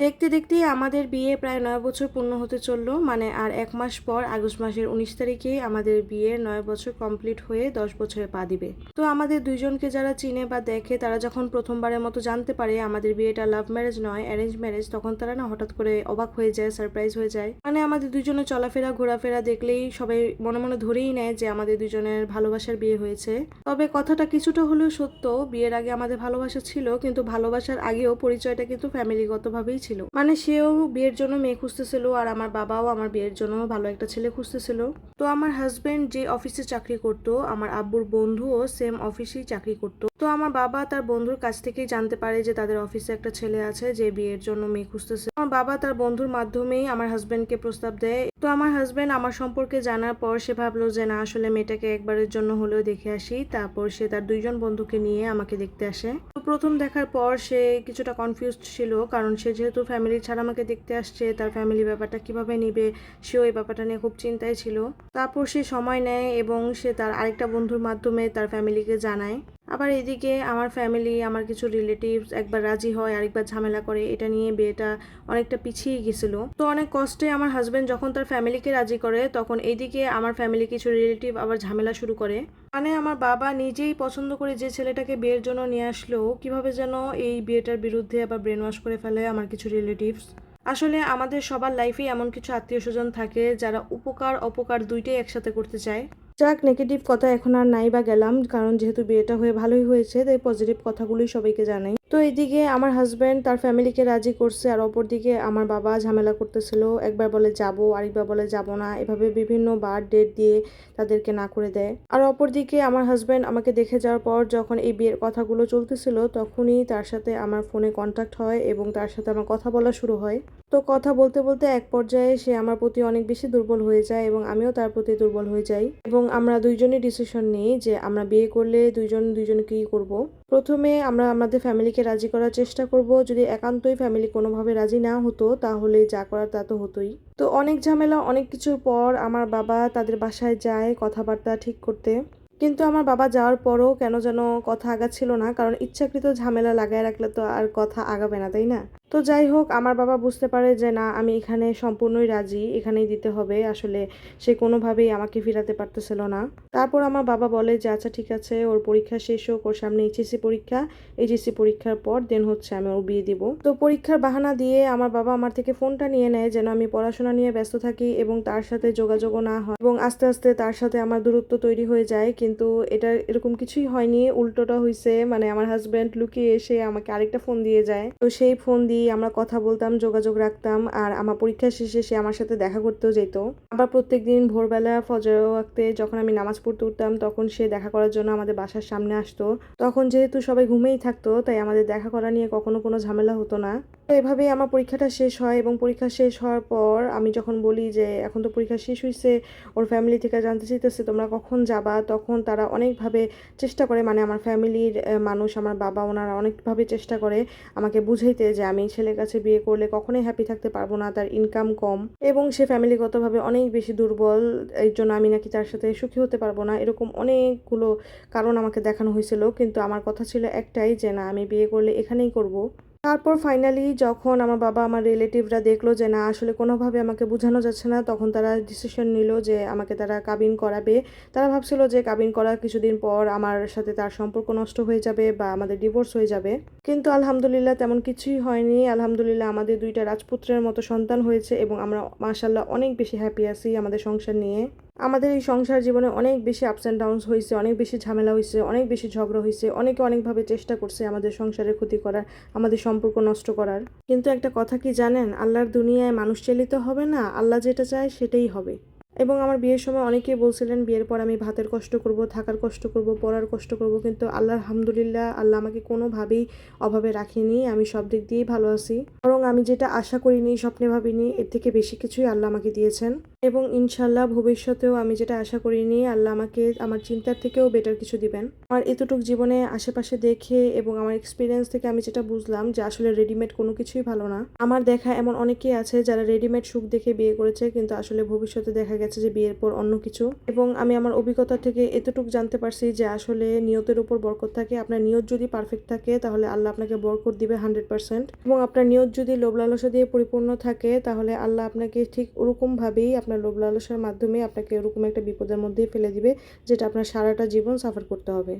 দেখতে দেখতেই আমাদের বিয়ে প্রায় ৯ বছর পূর্ণ হতে চলল। মানে আর ১ মাস পর আগস্ট মাসের ১৯ তারিখেই আমাদের বিয়ের ৯ বছর কমপ্লিট হয়ে ১০ বছরে পা দিবে। তো আমাদের ২ জনকে যারা চিনে বা দেখে তারা যখন প্রথমবারের মতো জানতে পারে আমাদের বিয়েটা লাভ ম্যারেজ নয় অ্যারেঞ্জ ম্যারেজ, তখন তারা না হঠাৎ করে অবাক হয়ে যায়, সারপ্রাইজ হয়ে যায়। মানে আমাদের ২ জনের চলাফেরা ঘোরাফেরা দেখলেই সবাই মনে মনে ধরেই নেয় যে আমাদের ২ জনের ভালোবাসার বিয়ে হয়েছে। তবে কথাটা কিছুটা হলেও সত্য, বিয়ের আগে আমাদের ভালোবাসা ছিল, কিন্তু ভালোবাসার আগেও পরিচয়টা কিন্তু ফ্যামিলিগতভাবেই ছিল। মানে সেও বিয়ের জন্য মেয়ে খুঁজতেছিল আর আমার বাবাও আমার বিয়ের জন্য ভালো একটা ছেলে খুঁজতেছিল। তো আমার হাজবেন্ড যে অফিসে চাকরি করতো, আমার আব্বুর বন্ধুও সেম অফিসেই চাকরি করতো। তো আমার বাবা তার বন্ধুর কাছ থেকেই জানতে পারে যে তাদের অফিসে একটা ছেলে আছে যে বিয়ের জন্য মেয়ে খুঁজতেছে। আমার বাবা তার বন্ধুর মাধ্যমেই আমার হাজবেন্ডকে প্রস্তাব দেয়। তো আমার হাজবেন্ড আমার সম্পর্কে জানার পর সে ভাবলো যে না, আসলে মেয়েটাকে একবারের জন্য হলেও দেখে আসি। তারপর সে তার ২ জন বন্ধুকে নিয়ে আমাকে দেখতে আসে। তো প্রথম দেখার পর সে কিছুটা কনফিউজড ছিল, কারণ সে যেহেতু ফ্যামিলি ছাড়া আমাকে দেখতে আসছে, তার ফ্যামিলি ব্যাপারটা কিভাবে নিবে সেও এই ব্যাপারটা নিয়ে খুব চিন্তায় ছিল। তারপর সে সময় নেয় এবং সে তার আরেকটা বন্ধুর মাধ্যমে তার ফ্যামিলিকে জানায়। আবার এদিকে আমার ফ্যামিলি, আমার কিছু রিলেটিভস একবার রাজি হয় আরেকবার ঝামেলা করে, এটা নিয়ে বিয়েটা অনেকটা পিছিয়ে গেছিল। তো অনেক কষ্টে আমার হাজবেন্ড যখন তার ফ্যামিলিকে রাজি করে, তখন এইদিকে আমার ফ্যামিলি কিছু রিলেটিভ আবার ঝামেলা শুরু করে। মানে আমার বাবা নিজেই পছন্দ করে যে ছেলেটাকে বিয়ের জন্য নিয়ে আসলো, কিভাবে যেন এই বিয়েটার বিরুদ্ধে আবার ব্রেন ওয়াশ করে ফেলে আমার কিছু রিলেটিভস। আসলে আমাদের সবার লাইফে এমন কিছু আত্মীয় স্বজন থাকে যারা উপকার অপকার দুইটাই একসাথে করতে চায়। যাক, নেগেটিভ কথা এখন আর নাই বা গেলাম, কারণ যেহেতু বিয়েটা হয়ে ভালোই হয়েছে তাই পজিটিভ কথাগুলোই সবাইকে জানাই। তো এইদিকে আমার হাজবেন্ড তার ফ্যামিলিকে রাজি করছে, আর অপরদিকে আমার বাবা ঝামেলা করতেছিল। একবার বলে যাব, আরেকবার বলে যাব না, এভাবে বিভিন্ন বার ডেট দিয়ে তাদেরকে না করে দেয়। আর অপরদিকে আমার হাজবেন্ড আমাকে দেখে যাওয়ার পর যখন এই বিয়ের কথাগুলো চলতেছিল, তখনই তার সাথে আমার ফোনে কন্ট্যাক্ট হয় এবং তার সাথে আমার কথা বলা শুরু হয়। তো কথা বলতে বলতে এক পর্যায়ে সে আমার প্রতি অনেক বেশি দুর্বল হয়ে যায় এবং আমিও তার প্রতি দুর্বল হয়ে যাই, এবং আমরা দুইজনই ডিসিশন নিই যে আমরা বিয়ে করলে দুইজন দুইজনকেই করব। প্রথমে আমরা আমাদের ফ্যামিলিকে রাজি করার চেষ্টা করব, যদি একান্তই ফ্যামিলি কোনোভাবে রাজি না হতো তাহলে যা করার তা তো হতোই। তো অনেক ঝামেলা অনেক কিছুর পর আমার বাবা তাদের বাসায় যায় কথাবার্তা ঠিক করতে। কিন্তু আমার বাবা যাওয়ার পরও কেন যেন কথা আগাচ্ছিল না, কারণ ইচ্ছাকৃত ঝামেলা লাগায় রাখলে তো আর কথা আগাবে না, তাই না? তো যাই হোক, আমার বাবা বুঝতে পারে যে না, আমি এখানে সম্পূর্ণই রাজি, এখানেই দিতে হবে। আসলে সে কোনোভাবেই আমাকে ফিরাতে পারতেছিল না। তারপর আমার বাবা বলে যে আচ্ছা ঠিক আছে, ওর পরীক্ষা শেষ হোক, ওর সামনে এইচএসসি পরীক্ষা, এইচএসসি পরীক্ষার পর দেন হচ্ছে আমি ওর বিয়ে দিব। তো পরীক্ষার বাহানা দিয়ে আমার বাবা আমার থেকে ফোনটা নিয়ে নেয় যেন আমি পড়াশোনা নিয়ে ব্যস্ত থাকি এবং তার সাথে যোগাযোগও না হয়, এবং আস্তে আস্তে তার সাথে আমার দূরত্ব তৈরি হয়ে যায়। কিন্তু এটা এরকম কিছুই হয়নি, উল্টোটা হয়েছে। মানে আমার হাজব্যান্ড লুকিয়ে এসে আমাকে আরেকটা ফোন দিয়ে যায়। তো সেই ফোন দিয়ে আমরা কথা বলতাম, যোগাযোগ রাখতাম, আর আমার পরীক্ষা শেষে সে আমার সাথে দেখা করতেও যেত। আবার প্রত্যেকদিন ভোরবেলা ফজর ওয়াক্তে যখন আমি নামাজ পড়তে উঠতাম, তখন সে দেখা করার জন্য আমাদের বাসার সামনে আসতো। তখন যেহেতু সবাই ঘুমেই থাকতো, তাই আমাদের দেখা করা নিয়ে কখনো কোনো ঝামেলা হতো না। তো এভাবেই আমার পরীক্ষাটা শেষ হয়, এবং পরীক্ষা শেষ হওয়ার পর আমি যখন বলি যে এখন তো পরীক্ষা শেষ হয়েছে, ওর ফ্যামিলি থেকে জানতে চাইতেছে তোমরা কখন যাবা, তখন তারা অনেকভাবে চেষ্টা করে, মানে আমার ফ্যামিলির মানুষ, আমার বাবা, ওনারা অনেকভাবে চেষ্টা করে আমাকে বুঝাইতে যে আমি ছেলের কাছে বিয়ে করলে কখনোই হ্যাপি থাকতে পারবো না, তার ইনকাম কম এবং সে ফ্যামিলিগতভাবে অনেক বেশি দুর্বল, এই জন্য আমি নাকি তার সাথে সুখী হতে পারবো না। এরকম অনেকগুলো কারণ আমাকে দেখানো হয়েছিল, কিন্তু আমার কথা ছিল একটাই যে না, আমি বিয়ে করলে এখানেই করব। তারপর ফাইনালি যখন আমার বাবা, আমার রিলেটিভরা দেখলো যে না, আসলে কোনোভাবে আমাকে বোঝানো যাচ্ছে না, তখন তারা ডিসিশন নিল যে আমাকে তারা কাবিন করাবে। তারা ভাবছিল যে কাবিন করার কিছুদিন পর আমার সাথে তার সম্পর্ক নষ্ট হয়ে যাবে বা আমাদের ডিভোর্স হয়ে যাবে। কিন্তু আলহামদুলিল্লাহ তেমন কিছুই হয়নি। আলহামদুলিল্লাহ আমাদের দুইটা রাজপুত্রের মতো সন্তান হয়েছে এবং আমরা মাশাআল্লাহ অনেক বেশি হ্যাপি আছি আমাদের সংসার নিয়ে। আমাদের এই সংসার জীবনে অনেক বেশি আপস অ্যান্ড ডাউনস হয়েছে, অনেক বেশি ঝামেলা হয়েছে, অনেক বেশি ঝগড়া হয়েছে, অনেকে অনেকভাবে চেষ্টা করছে আমাদের সংসারের ক্ষতি করার, আমাদের সম্পর্ক নষ্ট করার। কিন্তু একটা কথা কি জানেন, আল্লাহর দুনিয়ায় মানুষ চালিত হবে না, আল্লাহ যেটা চায় সেটাই হবে। এবং আমার বিয়ের সময় অনেকেই বলছিলেন বিয়ের পর আমি ভাতের কষ্ট করব, থাকার কষ্ট করব, পড়ার কষ্ট করব, কিন্তু আল্লাহর আলহামদুলিল্লাহ, আল্লাহ আমাকে কোনোভাবেই অভাবে রাখেনি। আমি সব দিক দিয়েই ভালো আছি, বরং আমি যেটা আশা করিনি, স্বপ্নে ভাবিনি, এর থেকে বেশি কিছুই আল্লাহ আমাকে দিয়েছেন। এবং ইনশাল্লাহ ভবিষ্যতেও আমি যেটা আশা করিনি, আল্লাহ আমাকে আমার চিন্তার থেকেও বেটার কিছু দিবেন। আমার এতটুক জীবনে আশেপাশে দেখে এবং আমার এক্সপিরিয়েন্স থেকে আমি যেটা বুঝলাম যে আসলে রেডিমেড কোনো কিছুই ভালো না। আমার দেখা এমন অনেকেই আছে যারা রেডিমেড সুখ দেখে বিয়ে করেছে, কিন্তু আসলে ভবিষ্যতে দেখা গেছে গেছে যে বিয়ের পর অন্য কিছু। এবং আমি আমার অভিজ্ঞতা থেকে এতটুকু জানতে পারছি যে আসলে নিয়তের উপর বরকত থাকে। আপনার নিয়ত যদি পারফেক্ট থাকে তাহলে আল্লাহ আপনাকে বরকত দিবে 100%। এবং আপনার নিয়ত যদি লোভ লালসা দিয়ে পরিপূর্ণ থাকে তাহলে আল্লাহ আপনাকে ঠিক ওরকমভাবেই আপনার লোভ লালসার মাধ্যমে আপনাকে ওরকম একটা বিপদের মধ্যে ফেলে দিবে, যেটা আপনার সারাটা জীবন সাফার করতে হবে।